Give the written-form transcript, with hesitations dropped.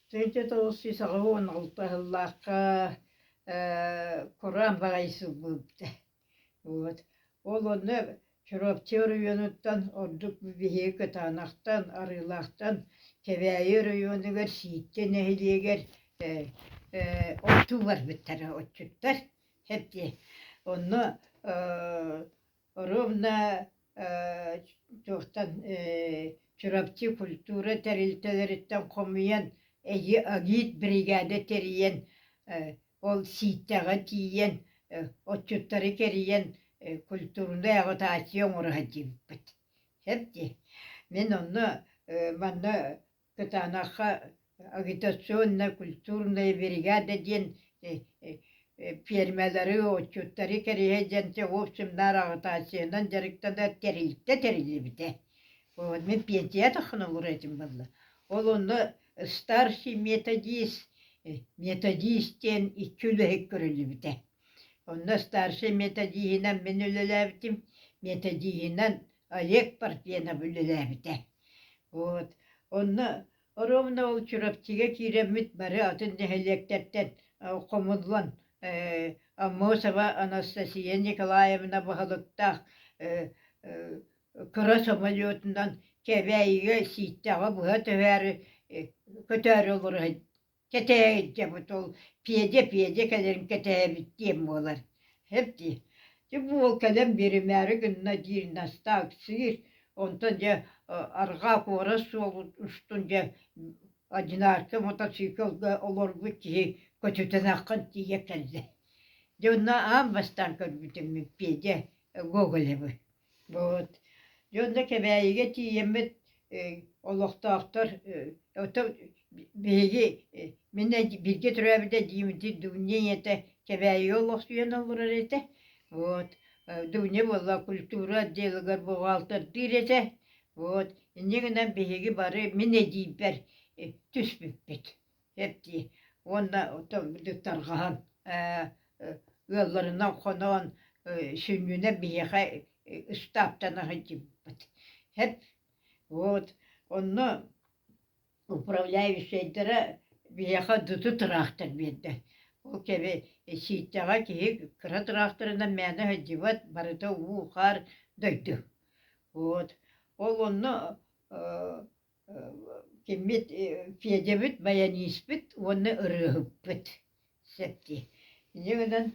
Тönce doğusu sağın altahıllaka Kur'an bagaysı buluptu. Вот. Ол оны Чороптер районуттан, ордук бихи кытанақтан, арылақтан, кебәйі районығыр, шииттен әхилегер, отту бар біттері, отчуттар, хепте. Оны ровно жоқтан Чоропти культура тәрілтелеріттен қомыян, әйі агит бригада теріен, ол сииттаға тиен, отчуттары кериен, культурunda агытаасион урахатибыппыт. Хепти. Мен онны манна кытанаха агитационна культурная бригада ден фермалары, отчуттары кериһэжэнче в общем нар агытаасионан жарыктада терилибите. Вот мен пенсия тахын олур этим балла. Ол онны старший методистен иккүлэхик көрүлүбите. Онна старший методиинен мен өлеләбитим, методиинен Олег Парфенов өлеләбите. Вот. Онна ровно ол Чураптиге киремит бары атын нехелектерттен комудлан Аммосова Анастасия Николаевна бағылыктақ кыра самолетундан кебәйге ситтаға бұға төвәрі көтәрі олыр кетәйді бұт ол педе кәлерін кетәйбіт дем олар. Хепти. Бұл ол кәлем берімәрі күнна дейін астақ сүйір. Онтан же арға қорас ол ұштын же одинаркы мотоциклға олар бұт ке көтетен аққан тие кәлді. Жонна ам бастан көрбітім педе гоголебі. Вот. Жонда кәбәйге тиемет олықтақтар беги менне бирге түрәбидә димити дүнье ете кебәйе олық сүйен олырар ете. Вот. Дүнье болла культура делгар бухгалтер дирете. Вот. Иннегенен беги бары менне дибер түспүппет. Хепти. Онда дуттаргаан ылларынан хонон сүннүне беге стаптана хатиппет. Хеп. Вот. Онно управляющийдері бияқа дүті тұрақтыр беді. Ол кебе сииттаға кейі кыра тұрақтырына мәні хөддебат барыда уқар дөйді. Вот. Ол онны кеммет федебіт, баяниспіт, онны ұрығыппіт. Сәпті. Негеден